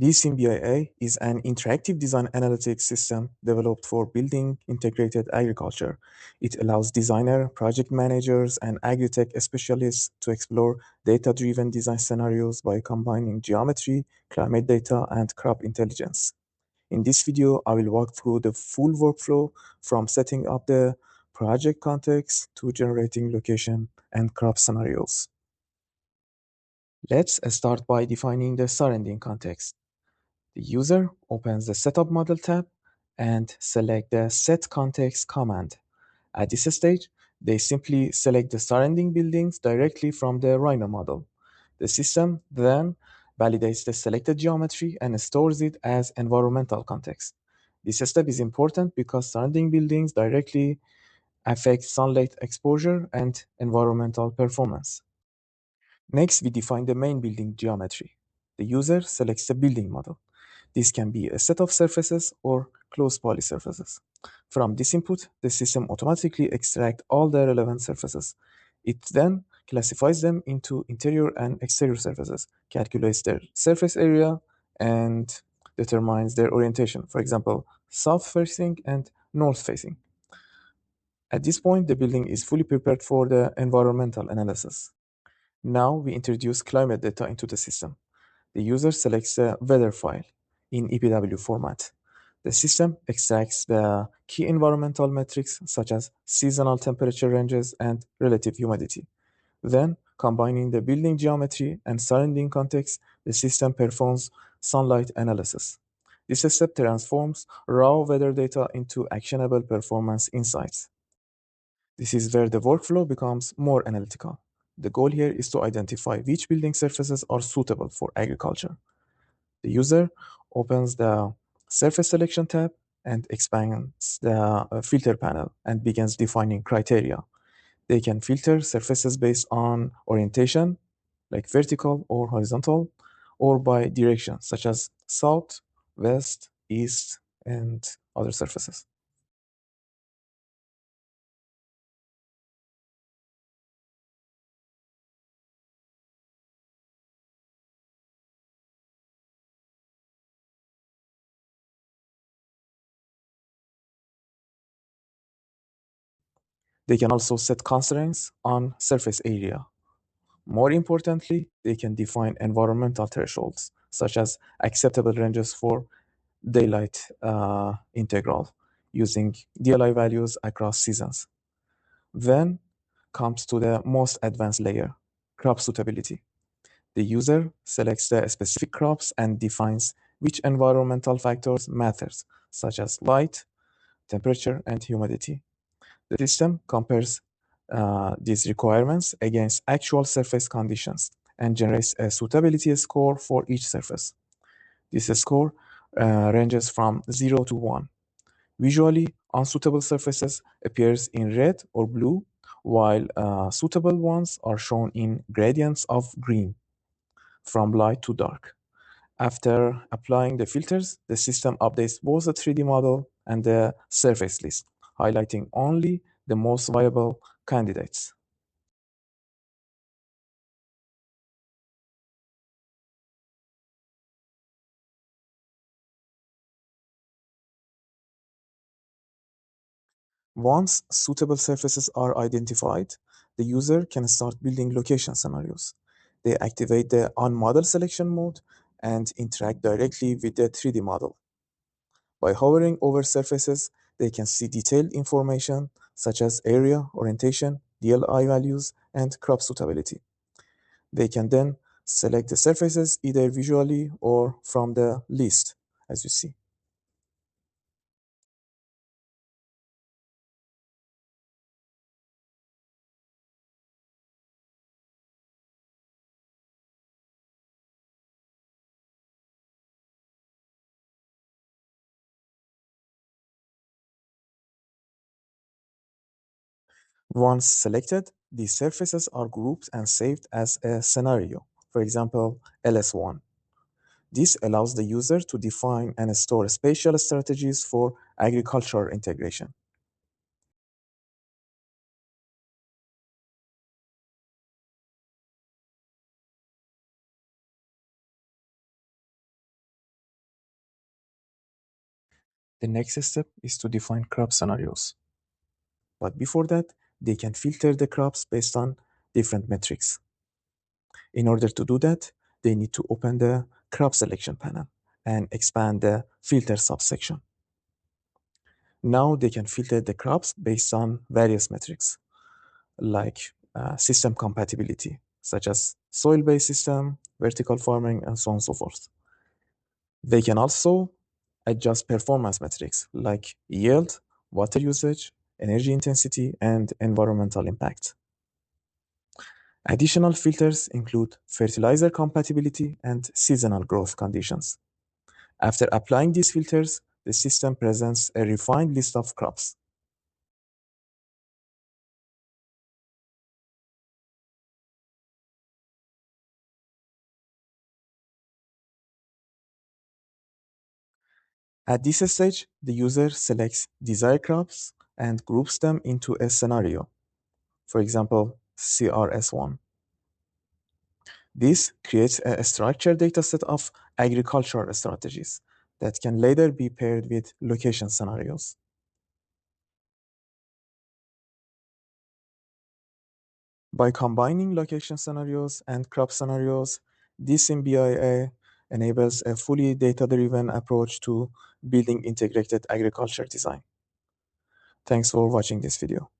D-SymBIA is an interactive design analytics system developed for building integrated agriculture. It allows designers, project managers, and agri-tech specialists to explore data-driven design scenarios by combining geometry, climate data, and crop intelligence. In this video, I will walk through the full workflow from setting up the project context to generating location and crop scenarios. Let's start by defining the surrounding context. The user opens the Setup Model tab and select the Set Context command. At this stage, they simply select the surrounding buildings directly from the Rhino model. The system then validates the selected geometry and stores it as environmental context. This step is important because surrounding buildings directly affect sunlight exposure and environmental performance. Next, we define the main building geometry. The user selects the building model. This can be a set of surfaces or closed poly surfaces. From this input, the system automatically extracts all the relevant surfaces. It then classifies them into interior and exterior surfaces, calculates their surface area, and determines their orientation, for example, south facing and north facing. At this point, the building is fully prepared for the environmental analysis. Now we introduce climate data into the system. The user selects a weather file in EPW format. The system extracts the key environmental metrics such as seasonal temperature ranges and relative humidity. Then, combining the building geometry and surrounding context, the system performs sunlight analysis. This step transforms raw weather data into actionable performance insights. This is where the workflow becomes more analytical. The goal here is to identify which building surfaces are suitable for agriculture. The user opens the Surface Selection tab and expands the filter panel and begins defining criteria. They can filter surfaces based on orientation, like vertical or horizontal, or by direction, such as south, west, east, and other surfaces. They can also set constraints on surface area. More importantly, they can define environmental thresholds, such as acceptable ranges for daylight integral using DLI values across seasons. Then comes to the most advanced layer, crop suitability. The user selects the specific crops and defines which environmental factors matters, such as light, temperature, and humidity. The system compares these requirements against actual surface conditions and generates a suitability score for each surface. This score ranges from 0 to 1. Visually, unsuitable surfaces appears in red or blue, while suitable ones are shown in gradients of green from light to dark. After applying the filters, the system updates both the 3D model and the surface list, highlighting only the most viable candidates. Once suitable surfaces are identified, the user can start building location scenarios. They activate the on-model selection mode and interact directly with the 3D model. By hovering over surfaces, they can see detailed information such as area, orientation, DLI values, and crop suitability. They can then select the surfaces either visually or from the list, as you see. Once selected, these surfaces are grouped and saved as a scenario, for example, LS1. This allows the user to define and store spatial strategies for agricultural integration. The next step is to define crop scenarios. But before that, they can filter the crops based on different metrics. In order to do that, they need to open the crop selection panel and expand the filter subsection. Now they can filter the crops based on various metrics like system compatibility, such as soil-based system, vertical farming, and so on and so forth. They can also adjust performance metrics like yield, water usage, energy intensity, and environmental impact. Additional filters include fertilizer compatibility and seasonal growth conditions. After applying these filters, the system presents a refined list of crops. At this stage, the user selects desired crops and groups them into a scenario, for example, CRS1. This creates a structured dataset of agricultural strategies that can later be paired with location scenarios. By combining location scenarios and crop scenarios, D-SymBIA enables a fully data-driven approach to building integrated agriculture design. Thanks for watching this video.